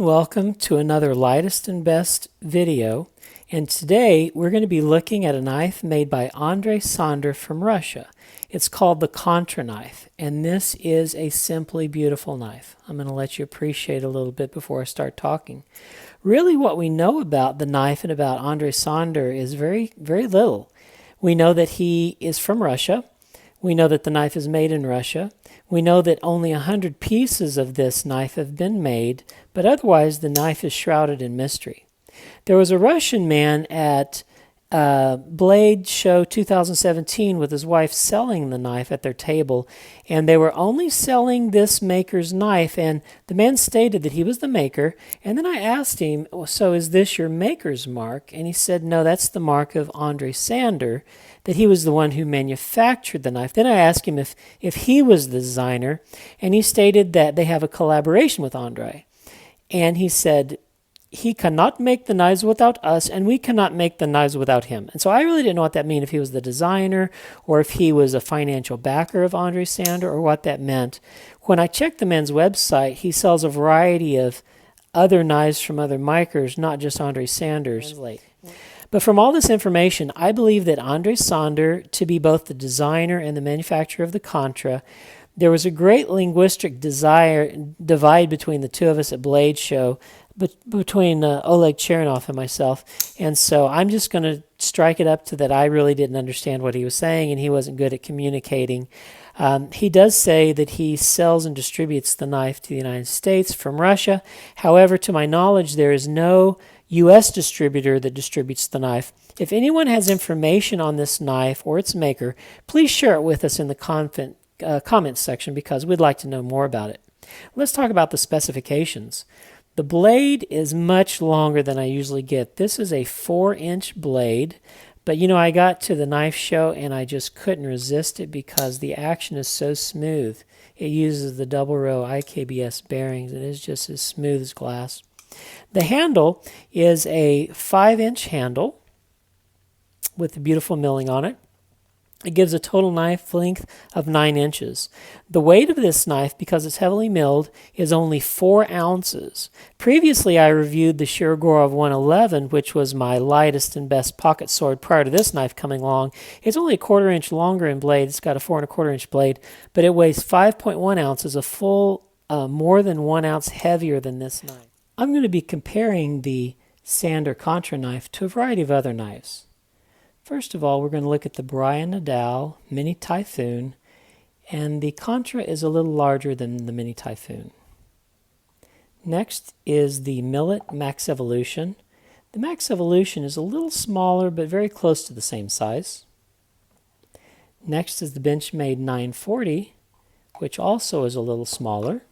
welcome to another Lightest and Best video. And today we're going to be looking at a knife made by Andrei Sander from Russia. It's called the Contra knife, and this is a simply beautiful knife. I'm going to let you appreciate it a little bit before I start talking. Really what we know about the knife and about Andrei Sander is very little. We know that he is from Russia. We know that the knife is made in Russia. We know that only 100 pieces of this knife have been made, but otherwise the knife is shrouded in mystery. There was a Russian man at Blade Show 2017 with his wife selling the knife at their table, and they were only selling this maker's knife, and the man stated that he was the maker. And then I asked him, so is this your maker's mark? And he said, no, that's the mark of Andrei Sander, that he was the one who manufactured the knife. Then I asked him if he was the designer, and he stated that they have a collaboration with Andrei. And he said, he cannot make the knives without us, and we cannot make the knives without him. And so I really didn't know what that meant, if he was the designer, or if he was a financial backer of Andrei Sander, or what that meant. When I checked the man's website, he sells a variety of other knives from other makers, not just Andrei Sander's. But from all this information, I believe that Andrei Sander to be both the designer and the manufacturer of the Contra. There was a great linguistic divide between the two of us at Blade Show, between Oleg Chernov and myself. And so I'm just going to strike it up to that I really didn't understand what he was saying, and he wasn't good at communicating. He does say that he sells and distributes the knife to the United States from Russia. However, to my knowledge, there is no U.S. distributor that distributes the knife. If anyone has information on this knife or its maker, please share it with us in the comments section, because we'd like to know more about it. Let's talk about the specifications. The blade is much longer than I usually get. This is a 4-inch blade, but I got to the knife show and I just couldn't resist it because the action is so smooth. It uses the double row IKBS bearings and it's just as smooth as glass. The handle is a 5-inch handle with a beautiful milling on it. It gives a total knife length of 9 inches. The weight of this knife, because it's heavily milled, is only 4 ounces. Previously, I reviewed the Shirogorov 111, which was my lightest and best pocket sword prior to this knife coming along. It's only a 1/4 inch longer in blade. It's got a 4 1/4 inch blade, but it weighs 5.1 ounces, a full more than 1 ounce heavier than this knife. I'm going to be comparing the Sander Contra knife to a variety of other knives. First of all, we're going to look at the Brian Nadal Mini Typhoon, and the Contra is a little larger than the Mini Typhoon. Next is the Millet Max Evolution. The Max Evolution is a little smaller, but very close to the same size. Next is the Benchmade 940, which also is a little smaller.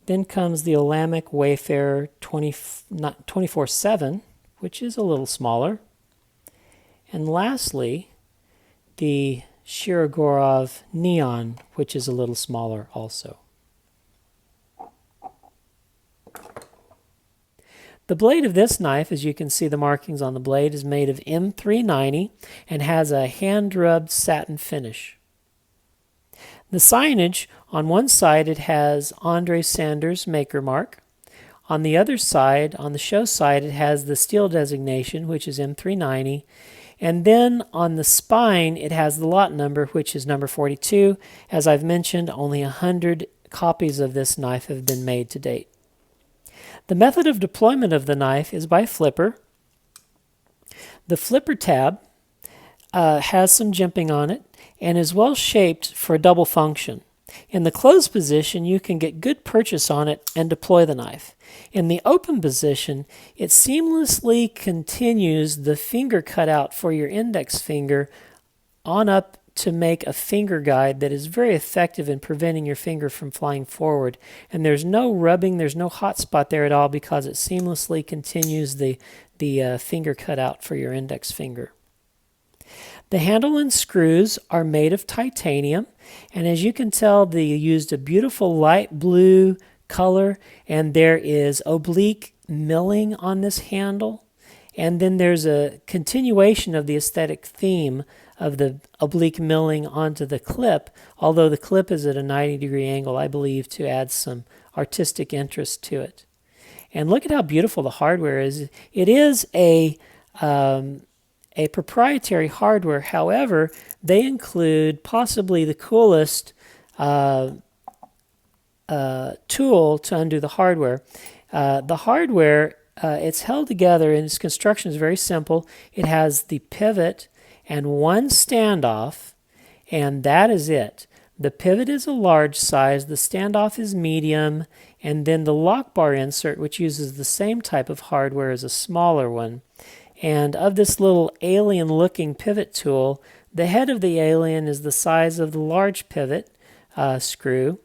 Then comes the Olamic Wayfarer 24/7, which is a little smaller. And lastly, the Shirogorov Neon, which is a little smaller also. The blade of this knife, as you can see the markings on the blade, is made of M390 and has a hand-rubbed satin finish. The signage, on one side it has Andrei Sander's maker mark. On the other side, on the show side, it has the steel designation, which is M390. And then on the spine, it has the lot number, which is number 42. As I've mentioned, only 100 copies of this knife have been made to date. The method of deployment of the knife is by flipper. The flipper tab has some jimping on it and is well shaped for a double function. In the closed position, you can get good purchase on it and deploy the knife. In the open position, it seamlessly continues the finger cutout for your index finger on up to make a finger guide that is very effective in preventing your finger from flying forward. And there's no rubbing, there's no hot spot there at all, because it seamlessly continues the finger cutout for your index finger. The handle and screws are made of titanium, and as you can tell, they used a beautiful light blue color, and there is oblique milling on this handle, and then there's a continuation of the aesthetic theme of the oblique milling onto the clip, although the clip is at a 90-degree angle, I believe, to add some artistic interest to it. And look at how beautiful the hardware is. It is a proprietary hardware. However, they include possibly the coolest tool to undo the hardware. The hardware, it's held together and its construction is very simple. It has the pivot and one standoff, and that is it. The pivot is a large size, the standoff is medium, and then the lock bar insert, which uses the same type of hardware, is a smaller one. And of this little alien-looking pivot tool, the head of the alien is the size of the large pivot screw,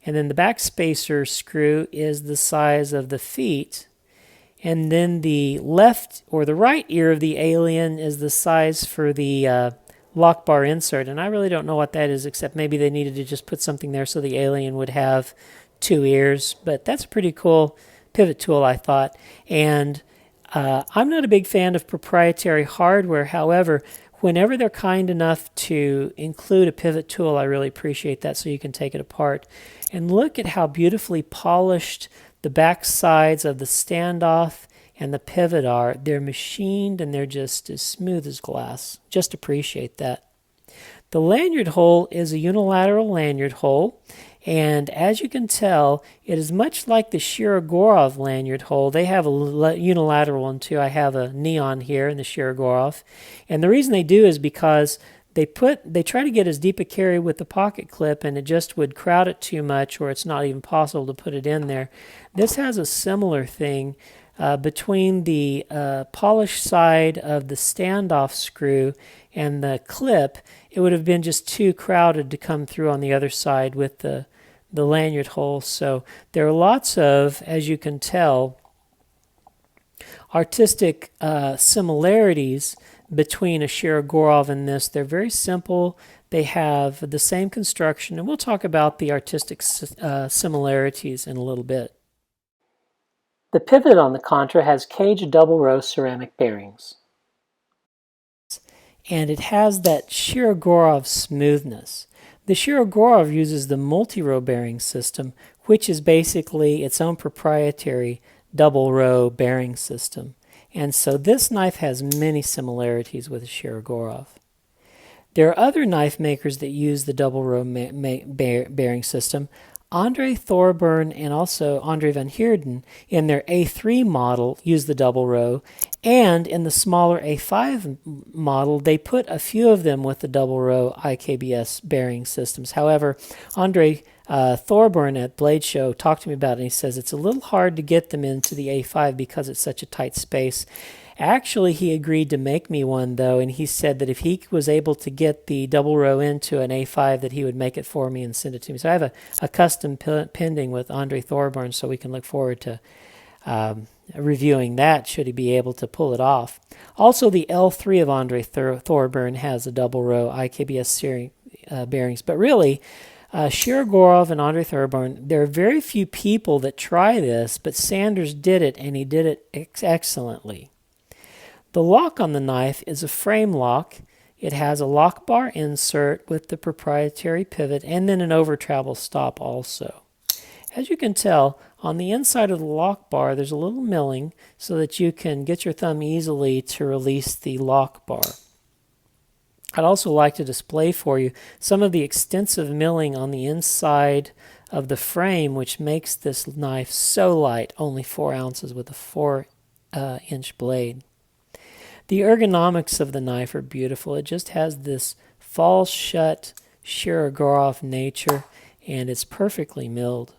and then the backspacer screw is the size of the feet, and then the left or the right ear of the alien is the size for the lock bar insert. And I really don't know what that is, except maybe they needed to just put something there so the alien would have two ears. But that's a pretty cool pivot tool, I thought. And I'm not a big fan of proprietary hardware. However, whenever they're kind enough to include a pivot tool, I really appreciate that, so you can take it apart. And look at how beautifully polished the back sides of the standoff and the pivot are. They're machined and they're just as smooth as glass. Just appreciate that. The lanyard hole is a unilateral lanyard hole, and as you can tell, it is much like the Shirogorov lanyard hole. They have a unilateral one too. I have a neon here in the Shirogorov, and the reason they do is because they try to get as deep a carry with the pocket clip, and it just would crowd it too much, or it's not even possible to put it in there. This has a similar thing. Between the polished side of the standoff screw and the clip, it would have been just too crowded to come through on the other side with the lanyard hole. So there are lots of, as you can tell, artistic similarities between a Shirogorov and this. They're very simple. They have the same construction, and we'll talk about the artistic similarities in a little bit. The pivot on the Contra has caged double row ceramic bearings, and it has that Shirogorov smoothness. The Shirogorov uses the multi-row bearing system, which is basically its own proprietary double row bearing system. And so this knife has many similarities with the Shirogorov. There are other knife makers that use the double row bearing system. Andrei Thorburn and also Andre van Heerden in their A3 model use the double row, and in the smaller A5 model they put a few of them with the double row IKBS bearing systems. However, Andrei Thorburn at Blade Show talked to me about it, and he says it's a little hard to get them into the A5 because it's such a tight space. Actually, he agreed to make me one, though, and he said that if he was able to get the double row into an A5, that he would make it for me and send it to me. So I have a custom pending with Andrei Thorburn, so we can look forward to reviewing that, should he be able to pull it off. Also, the L3 of Andrei Thorburn has a double row IKBS bearings, but really, Shirogorov and Andrei Thorburn, there are very few people that try this, but Sanders did it, and he did it excellently. The lock on the knife is a frame lock. It has a lock bar insert with the proprietary pivot and then an over travel stop also. As you can tell, on the inside of the lock bar there's a little milling so that you can get your thumb easily to release the lock bar. I'd also like to display for you some of the extensive milling on the inside of the frame, which makes this knife so light, only 4 ounces with a 4-inch blade. The ergonomics of the knife are beautiful. It just has this fall shut Shirogorov nature, and it's perfectly milled.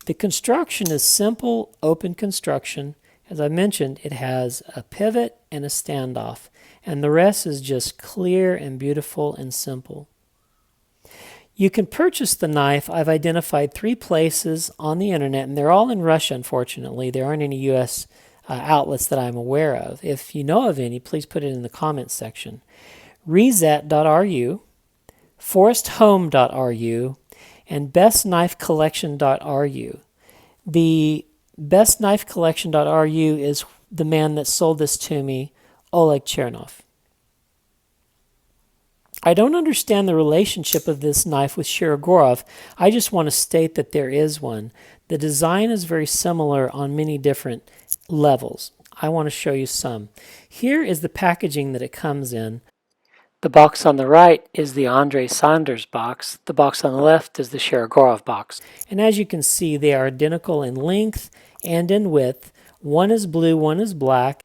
The construction is simple, open construction. As I mentioned, it has a pivot and a standoff, and the rest is just clear and beautiful and simple. You can purchase the knife. I've identified 3 places on the internet, and they're all in Russia, unfortunately. There aren't any U.S. outlets that I'm aware of. If you know of any, please put it in the comments section. Reset.ru, foresthome.ru, and bestknifecollection.ru. The bestknifecollection.ru is the man that sold this to me, Oleg Chernov. I don't understand the relationship of this knife with Shirogorov. I just want to state that there is one. The design is very similar on many different levels. I want to show you some. Here is the packaging that it comes in. The box on the right is the Andrei Sanders box. The box on the left is the Shirogorov box. And as you can see, they are identical in length and in width. One is blue, one is black.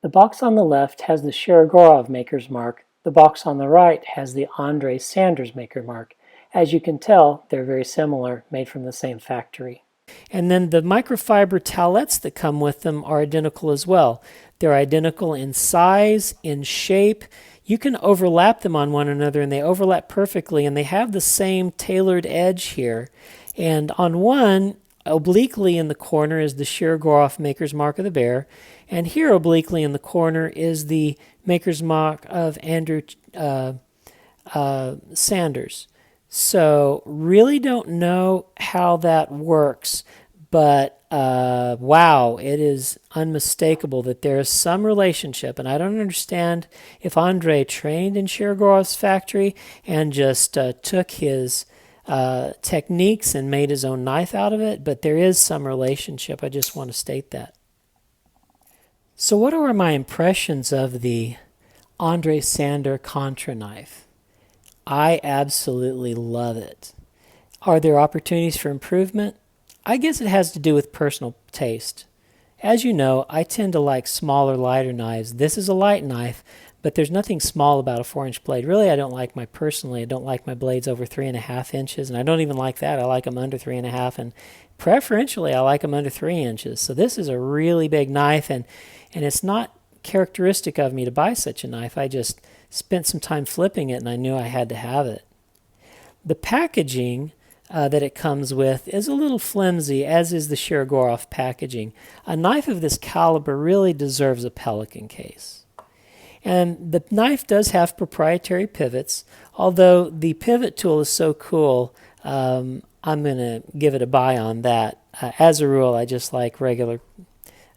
The box on the left has the Shirogorov maker's mark. The box on the right has the Andrei Sanders maker mark. As you can tell, they're very similar, made from the same factory. And then the microfiber towelettes that come with them are identical as well. They're identical in size, in shape. You can overlap them on one another, and they overlap perfectly, and they have the same tailored edge here. And on one, obliquely in the corner is the Shirogorov maker's mark of the bear, and here obliquely in the corner is the maker's mark of Andrew Sanders. So really don't know how that works, but wow, it is unmistakable that there is some relationship, and I don't understand if Andrei trained in Shirogorov's factory and just took his techniques and made his own knife out of it, but there is some relationship. I just want to state that. So what are my impressions of the Andrei Sander Contra knife? I absolutely love it. Are there opportunities for improvement? I guess it has to do with personal taste. As you know, I tend to like smaller, lighter knives. This is a light knife, but there's nothing small about a 4-inch blade. Really, I don't like I don't like my blades over 3.5 inches, and I don't even like that. I like them under 3.5, and preferentially, I like them under 3 inches. So this is a really big knife, and it's not characteristic of me to buy such a knife. I just spent some time flipping it, and I knew I had to have it. The packaging that it comes with is a little flimsy, as is the Shirogorov packaging. A knife of this caliber really deserves a Pelican case. And the knife does have proprietary pivots, although the pivot tool is so cool, I'm going to give it a buy on that. As a rule, I just like regular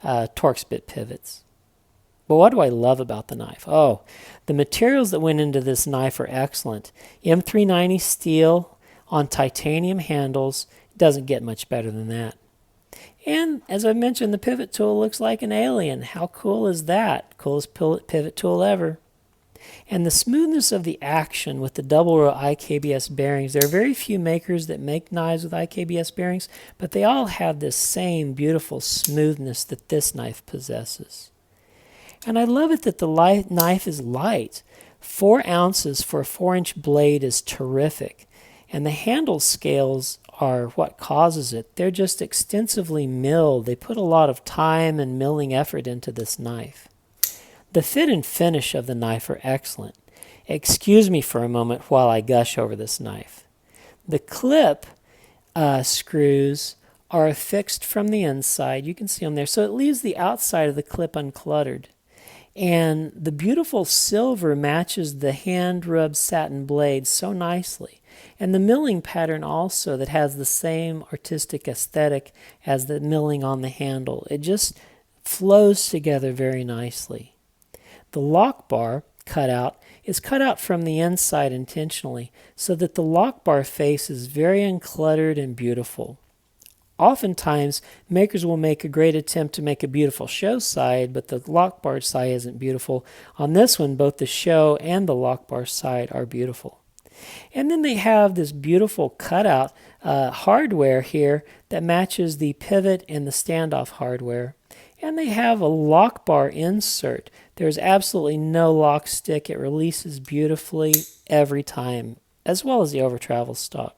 Torx bit pivots. But what do I love about the knife? Oh, the materials that went into this knife are excellent. M390 steel on titanium handles. Doesn't get much better than that. And as I mentioned, the pivot tool looks like an alien. How cool is that? Coolest pivot tool ever. And the smoothness of the action with the double row IKBS bearings. There are very few makers that make knives with IKBS bearings, but they all have this same beautiful smoothness that this knife possesses. And I love it that the knife is light. 4 ounces for a 4-inch blade is terrific. And the handle scales are what causes it. They're just extensively milled. They put a lot of time and milling effort into this knife. The fit and finish of the knife are excellent. Excuse me for a moment while I gush over this knife. The clip screws are affixed from the inside. You can see them there. So it leaves the outside of the clip uncluttered. And the beautiful silver matches the hand-rubbed satin blade so nicely. And the milling pattern also that has the same artistic aesthetic as the milling on the handle. It just flows together very nicely. The lock bar cutout is cut out from the inside intentionally so that the lock bar face is very uncluttered and beautiful. Oftentimes, makers will make a great attempt to make a beautiful show side, but the lock bar side isn't beautiful. On this one, both the show and the lock bar side are beautiful. And then they have this beautiful cutout hardware here that matches the pivot and the standoff hardware. And they have a lock bar insert. There's absolutely no lock stick. It releases beautifully every time, as well as the over-travel stock.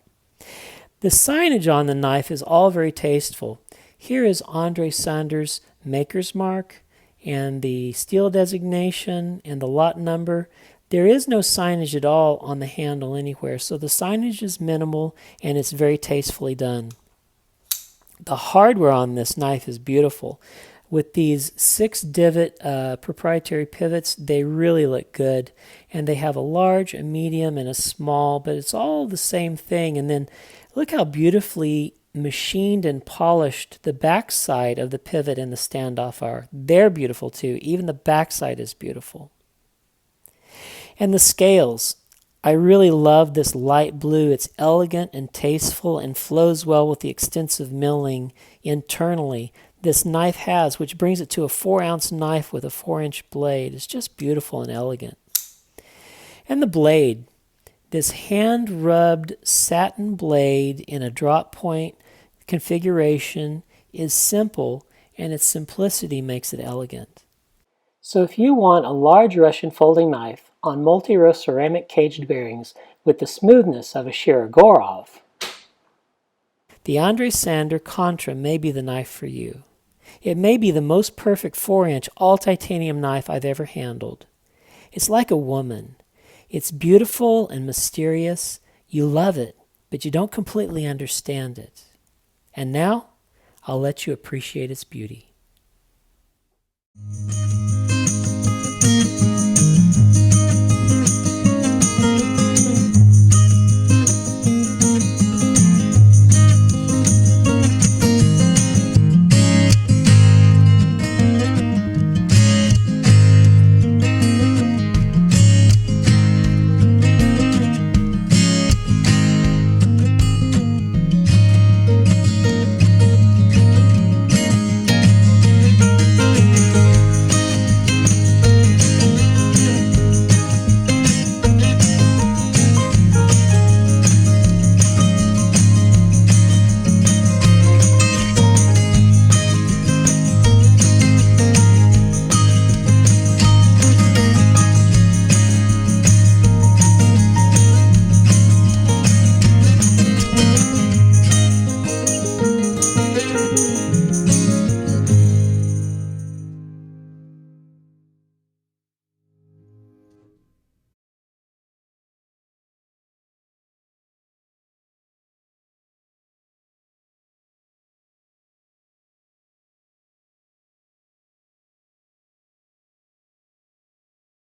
The signage on the knife is all very tasteful. Here is Andrei Sander's maker's mark and the steel designation and the lot number. There is no signage at all on the handle anywhere, so the signage is minimal and it's very tastefully done. The hardware on this knife is beautiful. With these 6 divot proprietary pivots, they really look good. And they have a large, a medium, and a small, but it's all the same thing. And then look how beautifully machined and polished the backside of the pivot and the standoff are. They're beautiful too. Even the backside is beautiful. And the scales. I really love this light blue. It's elegant and tasteful and flows well with the extensive milling internally this knife has, which brings it to a 4-ounce knife with a 4-inch blade. It's just beautiful and elegant. And the blade, this hand-rubbed satin blade in a drop point configuration is simple, and its simplicity makes it elegant. So if you want a large Russian folding knife on multi-row ceramic caged bearings with the smoothness of a Shirogorov, the Andrei Sander Contra may be the knife for you. It may be the most perfect 4-inch all-titanium knife I've ever handled. It's like a woman. It's beautiful and mysterious. You love it, but you don't completely understand it. And now, I'll let you appreciate its beauty.